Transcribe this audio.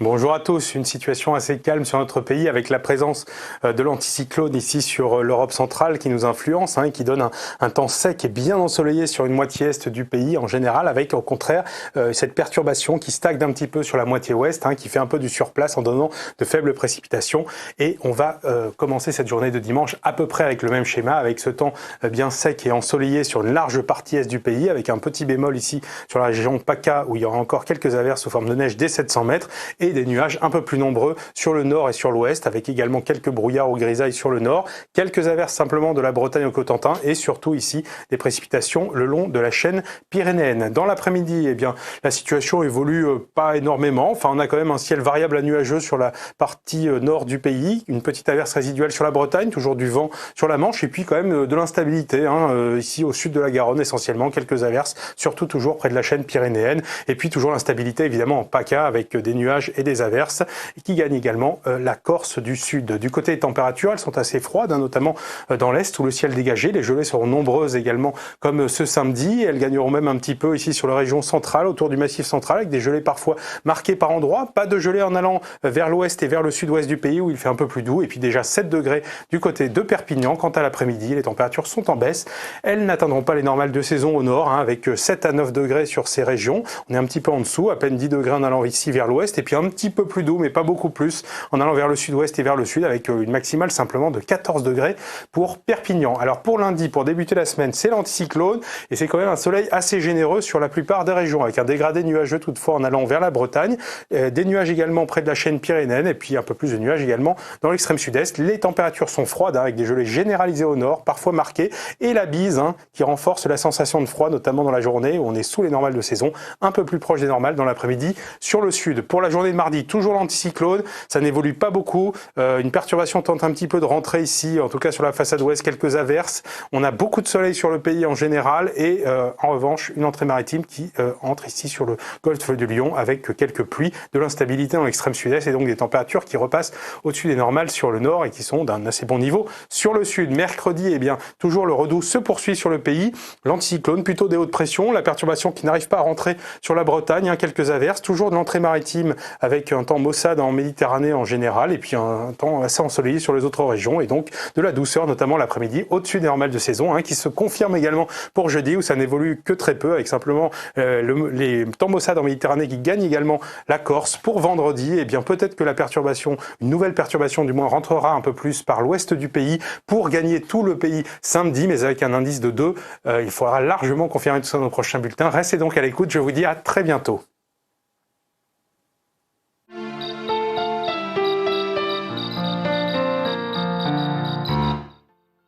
Bonjour à tous. Une situation assez calme sur notre pays avec la présence de l'anticyclone ici sur l'Europe centrale qui nous influence, et qui donne un temps sec et bien ensoleillé sur une moitié est du pays en général, avec au contraire cette perturbation qui stagne un petit peu sur la moitié ouest, qui fait un peu du surplace en donnant de faibles précipitations. Et on va commencer cette journée de dimanche à peu près avec le même schéma, avec ce temps bien sec et ensoleillé sur une large partie est du pays, avec un petit bémol ici sur la région PACA où il y aura encore quelques averses sous forme de neige dès 700 mètres. Et des nuages un peu plus nombreux sur le nord et sur l'ouest, avec également quelques brouillards ou grisailles sur le nord, quelques averses simplement de la Bretagne au Cotentin et surtout ici des précipitations le long de la chaîne pyrénéenne. Dans l'après-midi, la situation évolue pas énormément. Enfin, on a quand même un ciel variable à nuageux sur la partie nord du pays, une petite averse résiduelle sur la Bretagne, toujours du vent sur la Manche et puis quand même de l'instabilité ici au sud de la Garonne essentiellement, quelques averses, surtout toujours près de la chaîne pyrénéenne et puis toujours l'instabilité évidemment en PACA avec des nuages et des averses qui gagnent également la Corse du sud. Du côté des températures, elles sont assez froides, notamment dans l'est où le ciel dégagé. Les gelées seront nombreuses également comme ce samedi. Elles gagneront même un petit peu ici sur la région centrale, autour du massif central, avec des gelées parfois marquées par endroits. Pas de gelées en allant vers l'ouest et vers le sud-ouest du pays où il fait un peu plus doux. Et puis déjà 7 degrés du côté de Perpignan. Quant à l'après-midi, les températures sont en baisse. Elles n'atteindront pas les normales de saison au nord, avec 7 à 9 degrés sur ces régions. On est un petit peu en dessous, à peine 10 degrés en allant ici vers l'ouest. Et puis un petit peu plus doux, mais pas beaucoup plus, en allant vers le sud-ouest et vers le sud, avec une maximale simplement de 14 degrés pour Perpignan. Alors pour lundi, pour débuter la semaine, c'est l'anticyclone, et c'est quand même un soleil assez généreux sur la plupart des régions, avec un dégradé nuageux toutefois en allant vers la Bretagne, des nuages également près de la chaîne pyrénéenne, et puis un peu plus de nuages également dans l'extrême sud-est. Les températures sont froides, avec des gelées généralisées au nord, parfois marquées, et la bise qui renforce la sensation de froid, notamment dans la journée, où on est sous les normales de saison, un peu plus proche des normales dans l'après-midi sur le sud. Pour la journée de mardi, toujours l'anticyclone, ça n'évolue pas beaucoup, une perturbation tente un petit peu de rentrer ici, en tout cas sur la façade ouest, quelques averses. On a beaucoup de soleil sur le pays en général et en revanche une entrée maritime qui entre ici sur le golfe de Lion avec quelques pluies, de l'instabilité dans l'extrême sud-est et donc des températures qui repassent au-dessus des normales sur le nord et qui sont d'un assez bon niveau sur le sud. Mercredi, toujours le redout se poursuit sur le pays, l'anticyclone, plutôt des hautes pressions, la perturbation qui n'arrive pas à rentrer sur la Bretagne, quelques averses, toujours de l'entrée maritime avec un temps maussade en Méditerranée en général et puis un temps assez ensoleillé sur les autres régions et donc de la douceur notamment l'après-midi au-dessus des normales de saison qui se confirme également pour jeudi où ça n'évolue que très peu avec simplement les temps maussades en Méditerranée qui gagnent également la Corse. Pour vendredi, peut-être que la perturbation, une nouvelle perturbation du moins rentrera un peu plus par l'ouest du pays pour gagner tout le pays samedi mais avec un indice de 2. Il faudra largement confirmer tout ça dans nos prochains bulletins. Restez donc à l'écoute, je vous dis à très bientôt.